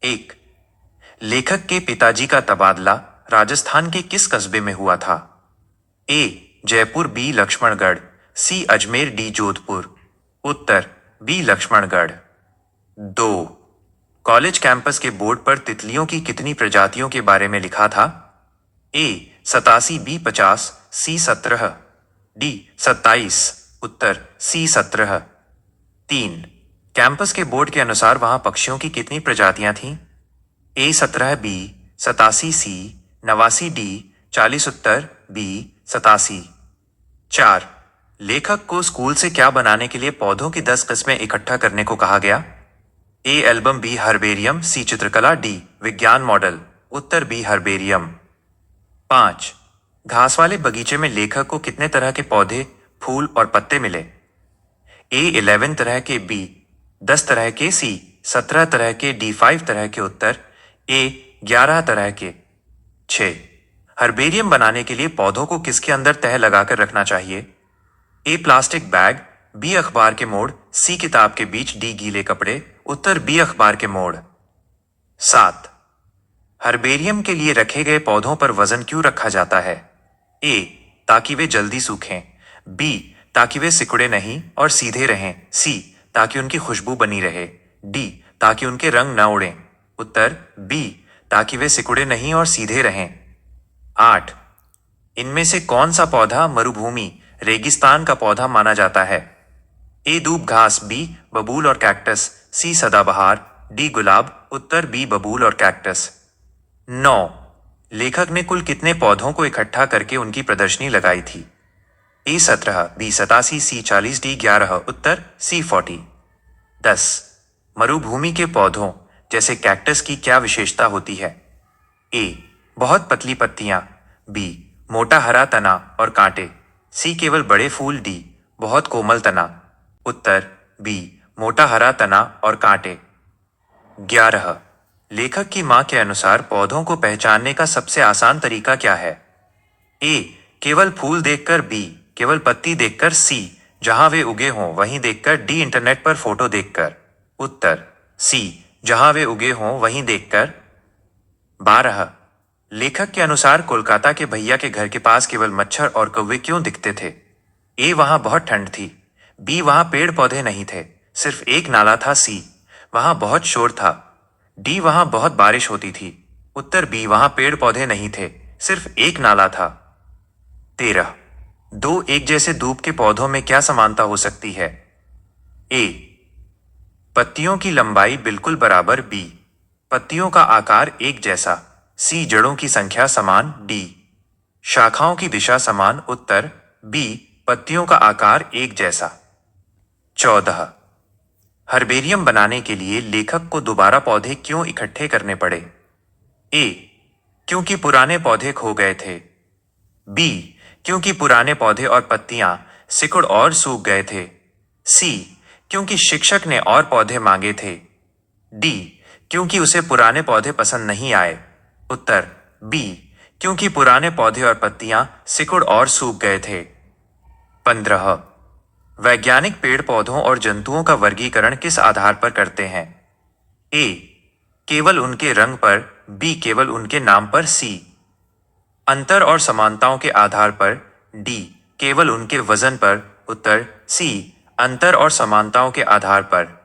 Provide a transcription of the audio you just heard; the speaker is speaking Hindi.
एक, लेखक के पिताजी का तबादला राजस्थान के किस कस्बे में हुआ था? ए जयपुर, बी लक्ष्मणगढ़, सी अजमेर, डी जोधपुर। उत्तर बी लक्ष्मणगढ़। दो, कॉलेज कैंपस के बोर्ड पर तितलियों की कितनी प्रजातियों के बारे में लिखा था? ए 87, बी 50, सी 17, डी 27। उत्तर सी 17। तीन, कैंपस के बोर्ड के अनुसार वहां पक्षियों की कितनी प्रजातियां थीं? ए 17, बी 87, सी 89, डी 40। उत्तर बी 87। चार, लेखक को स्कूल से क्या बनाने के लिए पौधों की 10 किस्में इकट्ठा करने को कहा गया? ए एल्बम, बी हर्बेरियम, सी चित्रकला, डी विज्ञान मॉडल। उत्तर बी हर्बेरियम। पांच, घास वाले बगीचे में लेखक को कितने तरह के पौधे, फूल और पत्ते मिले? ए 11 तरह के, बी 10 तरह के, सी 17 तरह के, डी 5 तरह के। उत्तर ए 11 तरह के। 6, हर्बेरियम बनाने के लिए पौधों को किसके अंदर तह लगाकर रखना चाहिए? ए प्लास्टिक बैग, बी अखबार के मोड़, सी किताब के बीच, डी गीले कपड़े। उत्तर बी अखबार के मोड़। 7, हर्बेरियम के लिए रखे गए पौधों पर वजन क्यों रखा जाता है? ए ताकि वे जल्दी सूखें, बी ताकि वे सिकुड़े नहीं और सीधे रहें, सी ताकि उनकी खुशबू बनी रहे, डी ताकि उनके रंग न उड़ें। उत्तर बी ताकि वे सिकुड़े नहीं और सीधे रहें। 8, इनमें से कौन सा पौधा मरुभूमि, रेगिस्तान का पौधा माना जाता है? ए दूब घास, बी बबूल और कैक्टस, सी सदाबहार, डी गुलाब। उत्तर बी बबूल और कैक्टस। 9, लेखक ने कुल कितने पौधों को इकट्ठा करके उनकी प्रदर्शनी लगाई थी? ए 17, बी 87, सी 40, डी 11। उत्तर सी 40। 10, मरुभूमि के पौधों जैसे कैक्टस की क्या विशेषता होती है? ए बहुत पतली पत्तियां, बी मोटा हरा तना और कांटे, सी केवल बड़े फूल, डी बहुत कोमल तना। उत्तर बी मोटा हरा तना और कांटे। 11, लेखक की मां के अनुसार पौधों को पहचानने का सबसे आसान तरीका क्या है? ए केवल फूल देखकर, बी केवल पत्ती देखकर, सी जहां वे उगे हों वहीं देखकर, डी इंटरनेट पर फोटो देखकर। उत्तर सी जहां वे उगे हों वहीं देखकर। 12, लेखक के अनुसार कोलकाता के भैया के घर के पास केवल मच्छर और कौवे क्यों दिखते थे? ए वहां बहुत ठंड थी, बी वहां पेड़ पौधे नहीं थे, सिर्फ एक नाला था, सी वहां बहुत शोर था, डी वहां बहुत बारिश होती थी। उत्तर बी वहां पेड़ पौधे नहीं थे, सिर्फ एक नाला था। 13, दो एक जैसे दूब के पौधों में क्या समानता हो सकती है? ए पत्तियों की लंबाई बिल्कुल बराबर, बी पत्तियों का आकार एक जैसा, सी जड़ों की संख्या समान, डी शाखाओं की दिशा समान। उत्तर बी पत्तियों का आकार एक जैसा। 14, हर्बेरियम बनाने के लिए लेखक को दोबारा पौधे क्यों इकट्ठे करने पड़े? ए क्योंकि पुराने पौधे खो गए थे, बी क्योंकि पुराने पौधे और पत्तियां सिकुड़ और सूख गए थे, सी क्योंकि शिक्षक ने और पौधे मांगे थे, डी क्योंकि उसे पुराने पौधे पसंद नहीं आए। उत्तर बी क्योंकि पुराने पौधे और पत्तियां सिकुड़ और सूख गए थे। 15, वैज्ञानिक पेड़ पौधों और जंतुओं का वर्गीकरण किस आधार पर करते हैं? ए केवल उनके रंग पर, बी केवल उनके नाम पर, सी अंतर और समानताओं के आधार पर, डी केवल उनके वजन पर। उत्तर सी अंतर और समानताओं के आधार पर।